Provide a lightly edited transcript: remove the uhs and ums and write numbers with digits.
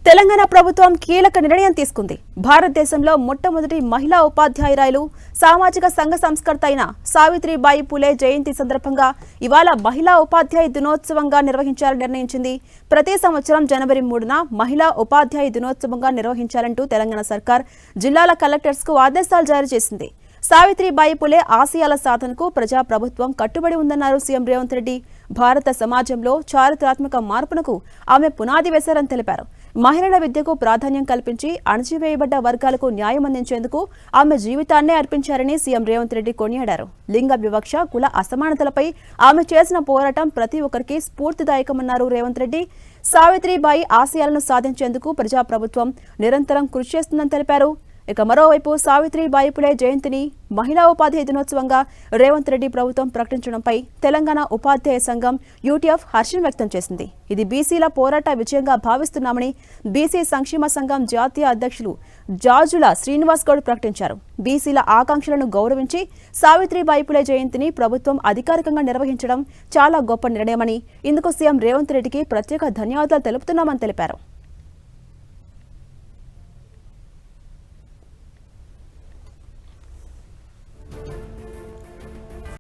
తెలంగాణ ప్రభుత్వం కీలక నిర్ణయం తీసుకుంది. భారతదేశంలో మొట్టమొదటి మహిళా ఉపాధ్యాయురాలు సామాజిక సంఘ సంస్కర్త అయిన సావిత్రిబాయి పూలే జయంతి సందర్భంగా ఇవాళ మహిళా ఉపాధ్యాయ దినోత్సవంగా నిర్వహించాలని నిర్ణయించింది. ప్రతి సంవత్సరం జనవరి 3న మహిళా ఉపాధ్యాయ దినోత్సవంగా నిర్వహించాలంటూ తెలంగాణ సర్కార్ జిల్లాల కలెక్టర్స్కు ఆదేశాలు జారీ చేసింది. సావిత్రిబాయి పూలే ఆశయాల సాధనకు ప్రజాప్రభుత్వం కట్టుబడి ఉందన్నారు సీఎం రేవంత్ రెడ్డి. భారత సమాజంలో చారిత్రాత్మక మార్పునకు ఆమె పునాది వేశారని తెలిపారు. మహిళల విద్యకు ప్రాధాన్యం కల్పించి అణచివేయబడ్డ వర్గాలకు న్యాయం అందించేందుకు ఆమె జీవితాన్నే అర్పించారని సీఎం రేవంత్ రెడ్డి కొనియాడారు. లింగ వివక్ష, కుల అసమానతలపై ఆమె చేసిన పోరాటం ప్రతి ఒక్కరికి స్ఫూర్తిదాయకమన్నారు రేవంత్ రెడ్డి. సావిత్రిబాయి ఆశయాలను సాధించేందుకు ప్రజాప్రభుత్వం నిరంతరం కృషి చేస్తుందని తెలిపారు. ఇక మరోవైపు సావిత్రిబాయి పూలే జయంతిని మహిళా ఉపాధ్యాయ దినోత్సవంగా రేవంత్ రెడ్డి ప్రభుత్వం ప్రకటించడంపై తెలంగాణ ఉపాధ్యాయ సంఘం యూటీఎఫ్ హర్షం వ్యక్తం చేసింది. ఇది బీసీల పోరాట విజయంగా భావిస్తున్నామని బీసీ సంక్షేమ సంఘం జాతీయ అధ్యక్షులు జాజుల శ్రీనివాస్ గౌడ్ ప్రకటించారు. బీసీల ఆకాంక్షలను గౌరవించి సావిత్రిబాయి పూలే జయంతిని ప్రభుత్వం అధికారికంగా నిర్వహించడం చాలా గొప్ప నిర్ణయమని, ఇందుకు సీఎం రేవంత్ రెడ్డికి ప్రత్యేక ధన్యవాదాలు తెలుపుతున్నామని తెలిపారు.